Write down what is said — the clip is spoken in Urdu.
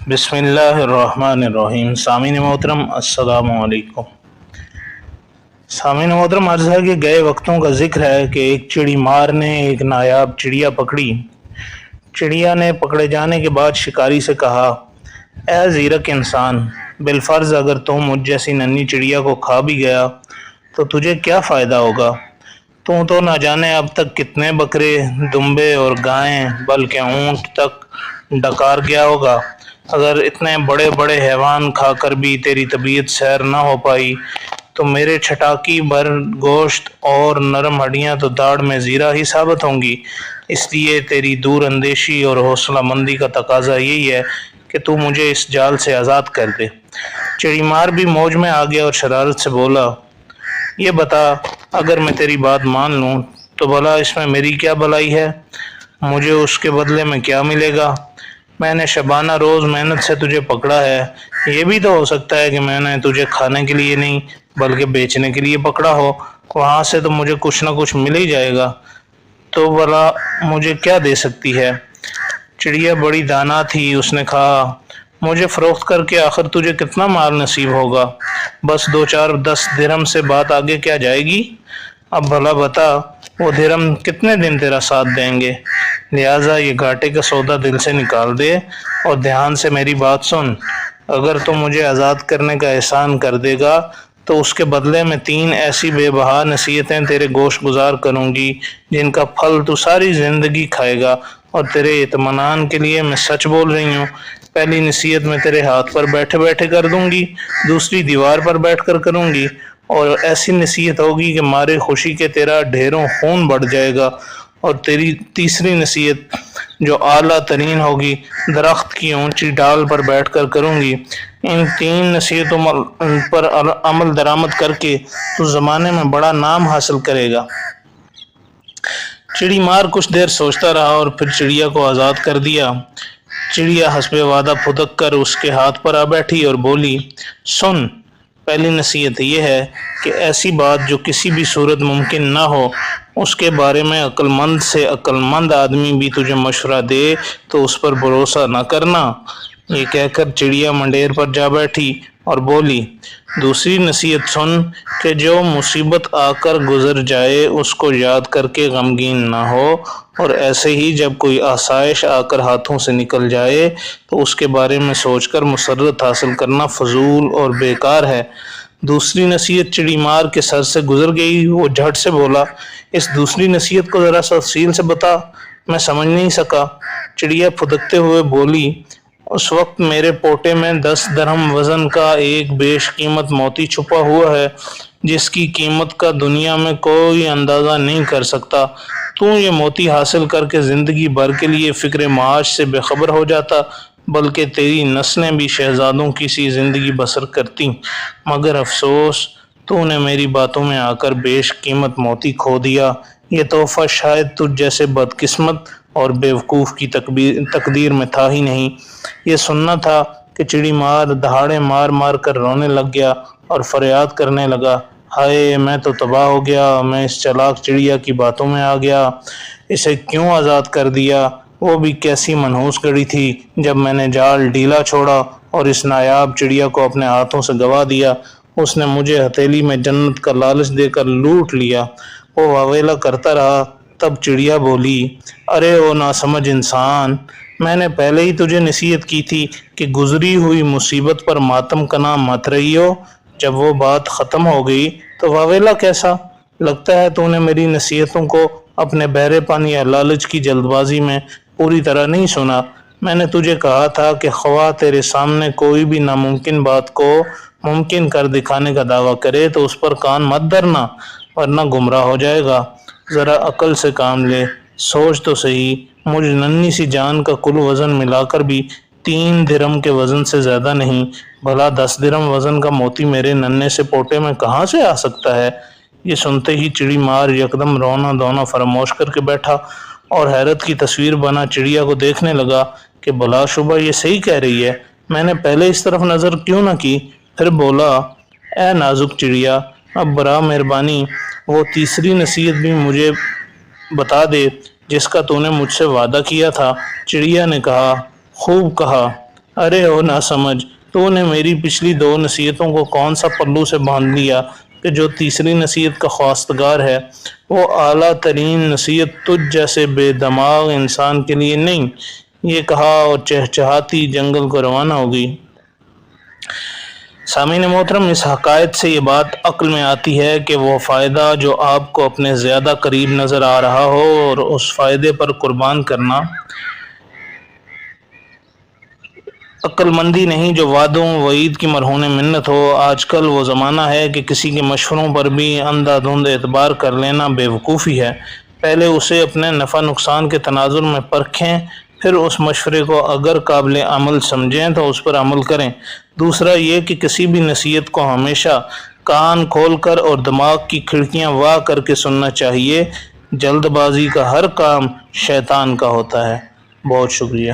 بسم اللہ الرحمن الرحیم۔ سامعین محترم السلام علیکم۔ سامعین محترم، عرض ہے کہ گئے وقتوں کا ذکر ہے کہ ایک چڑی مار نے ایک نایاب چڑیا پکڑی۔ چڑیا نے پکڑے جانے کے بعد شکاری سے کہا، اے زیرک انسان، بالفرض اگر تو مجھ جیسی ننھی چڑیا کو کھا بھی گیا تو تجھے کیا فائدہ ہوگا؟ تو نہ جانے اب تک کتنے بکرے، دمبے اور گائیں بلکہ اونٹ تک ڈکار گیا ہوگا۔ اگر اتنے بڑے بڑے حیوان کھا کر بھی تیری طبیعت سیر نہ ہو پائی تو میرے چھٹاکی بھر گوشت اور نرم ہڈیاں تو داڑھ میں زیرہ ہی ثابت ہوں گی۔ اس لیے تیری دور اندیشی اور حوصلہ مندی کا تقاضا یہی ہے کہ تو مجھے اس جال سے آزاد کر دے۔ چڑی مار بھی موج میں آ گیا اور شرارت سے بولا، یہ بتا، اگر میں تیری بات مان لوں تو بھلا اس میں میری کیا بھلائی ہے؟ مجھے اس کے بدلے میں کیا ملے گا؟ میں نے شبانہ روز محنت سے تجھے پکڑا ہے، یہ بھی تو ہو سکتا ہے کہ میں نے تجھے کھانے کے لیے نہیں بلکہ بیچنے کے لیے پکڑا ہو، وہاں سے تو مجھے کچھ نہ کچھ مل ہی جائے گا، تو بھلا مجھے کیا دے سکتی ہے؟ چڑیا بڑی دانا تھی، اس نے کہا، مجھے فروخت کر کے آخر تجھے کتنا مال نصیب ہوگا؟ بس 2-4-10 درہم سے بات آگے کیا جائے گی؟ اب بھلا بتا، وہ درہم کتنے دن تیرا ساتھ دیں گے؟ لہٰذا یہ گھاٹے کا سودا دل سے نکال دے اور دھیان سے میری بات سن۔ اگر تو مجھے آزاد کرنے کا احسان کر دے گا تو اس کے بدلے میں 3 ایسی بے بہا نصیحتیں تیرے گوش گزار کروں گی جن کا پھل تو ساری زندگی کھائے گا، اور تیرے اطمینان کے لیے میں سچ بول رہی ہوں۔ پہلی نصیحت میں تیرے ہاتھ پر بیٹھے بیٹھے کر دوں گی، دوسری دیوار پر بیٹھ کر کروں گی، اور ایسی نصیحت ہوگی کہ مارے خوشی کے تیرا ڈھیروں خون بڑھ جائے گا، اور تیری تیسری نصیحت جو اعلیٰ ترین ہوگی درخت کی اونچی ڈال پر بیٹھ کر کروں گی۔ ان 3 نصیحتوں پر عمل درآمد کر کے تو زمانے میں بڑا نام حاصل کرے گا۔ چڑی مار کچھ دیر سوچتا رہا اور پھر چڑیا کو آزاد کر دیا۔ چڑیا حسب وعدہ پھدک کر اس کے ہاتھ پر آ بیٹھی اور بولی، سن، پہلی نصیحت یہ ہے کہ ایسی بات جو کسی بھی صورت ممکن نہ ہو، اس کے بارے میں عقل مند سے عقل مند آدمی بھی تجھے مشورہ دے تو اس پر بھروسہ نہ کرنا۔ یہ کہہ کر چڑیا منڈیر پر جا بیٹھی اور بولی، دوسری نصیحت سن کہ جو مصیبت آ کر گزر جائے اس کو یاد کر کے غمگین نہ ہو، اور ایسے ہی جب کوئی آسائش آ کر ہاتھوں سے نکل جائے تو اس کے بارے میں سوچ کر مسرت حاصل کرنا فضول اور بیکار ہے۔ دوسری نصیحت چڑی مار کے سر سے گزر گئی۔ وہ جھٹ سے بولا، اس دوسری نصیحت کو ذرا تفصیل سے بتا، میں سمجھ نہیں سکا۔ چڑیا پھدکتے ہوئے بولی، اس وقت میرے پوٹے میں 10 درہم وزن کا ایک بیش قیمت موتی چھپا ہوا ہے جس کی قیمت کا دنیا میں کوئی اندازہ نہیں کر سکتا۔ تو یہ موتی حاصل کر کے زندگی بھر کے لیے فکر معاش سے بے خبر ہو جاتا، بلکہ تیری نسلیں بھی شہزادوں کی سی زندگی بسر کرتی، مگر افسوس تو نے میری باتوں میں آ کر بیش قیمت موتی کھو دیا۔ یہ تحفہ شاید تجھ جیسے بدقسمت اور بیوقوف کی تقدیر میں تھا ہی نہیں۔ یہ سننا تھا کہ چڑی مار دہاڑے مار مار کر رونے لگ گیا اور فریاد کرنے لگا، ہائے، میں تو تباہ ہو گیا، میں اس چالاک چڑیا کی باتوں میں آ گیا، اسے کیوں آزاد کر دیا؟ وہ بھی کیسی منحوس گھڑی تھی جب میں نے جال ڈھیلا چھوڑا اور اس نایاب چڑیا کو اپنے ہاتھوں سے گوا دیا۔ اس نے مجھے ہتھیلی میں جنت کا لالچ دے کر لوٹ لیا۔ وہ واویلا کرتا رہا۔ تب چڑیا بولی، ارے او ناسمجھ انسان، میں نے پہلے ہی تجھے نصیحت کی تھی کہ گزری ہوئی مصیبت پر ماتم کنا مت رہی ہو۔ جب وہ بات ختم ہو گئی تو واویلا کیسا؟ لگتا ہے تو نے میری نصیحتوں کو اپنے بحر پانی یا لالچ کی جلد بازی میں پوری طرح نہیں سنا۔ میں نے تجھے کہا تھا کہ خواہ تیرے سامنے کوئی بھی ناممکن بات کو ممکن کر دکھانے کا دعویٰ کرے تو اس پر کان مت دھرنا، ورنہ گمراہ ہو جائے گا۔ ذرا عقل سے کام لے، سوچ تو صحیح، مجھ ننھی سی جان کا کل وزن ملا کر بھی 3 درہم کے وزن سے زیادہ نہیں، بھلا 10 درہم وزن کا موتی میرے ننھے سے پوٹے میں کہاں سے آ سکتا ہے؟ یہ سنتے ہی چڑی مار یکدم رونا دھونا فراموش کر کے بیٹھا اور حیرت کی تصویر بنا چڑیا کو دیکھنے لگا کہ بلا شبہ یہ صحیح کہہ رہی ہے، میں نے پہلے اس طرف نظر کیوں نہ کی؟ پھر بولا، اے نازک چڑیا، اب برائے مہربانی وہ تیسری نصیحت بھی مجھے بتا دے جس کا تو نے مجھ سے وعدہ کیا تھا۔ چڑیا نے کہا، خوب کہا، ارے ہو نہ سمجھ، تو نے میری پچھلی 2 نصیحتوں کو کون سا پلو سے باندھ لیا کہ جو تیسری نصیحت کا خواستگار ہے وہ اعلیٰ ترین نصیحت تجھ جیسے بے دماغ انسان کے لیے نہیں۔ یہ کہا اور چہچہاتی جنگل کو روانہ ہو گئی۔ سامعین محترم، اس حکایت سے یہ بات عقل میں آتی ہے کہ وہ فائدہ جو آپ کو اپنے زیادہ قریب نظر آ رہا ہو اور اس فائدے پر قربان کرنا عقل مندی نہیں، جو وعدوں وعید کی مرہون منت ہو۔ آج کل وہ زمانہ ہے کہ کسی کے مشوروں پر بھی اندھا دھند اعتبار کر لینا بے وقوفی ہے۔ پہلے اسے اپنے نفع نقصان کے تناظر میں پرکھیں، پھر اس مشورے کو اگر قابل عمل سمجھیں تو اس پر عمل کریں۔ دوسرا یہ کہ کسی بھی نصیحت کو ہمیشہ کان کھول کر اور دماغ کی کھڑکیاں وا کر کے سننا چاہیے۔ جلد بازی کا ہر کام شیطان کا ہوتا ہے۔ بہت شکریہ۔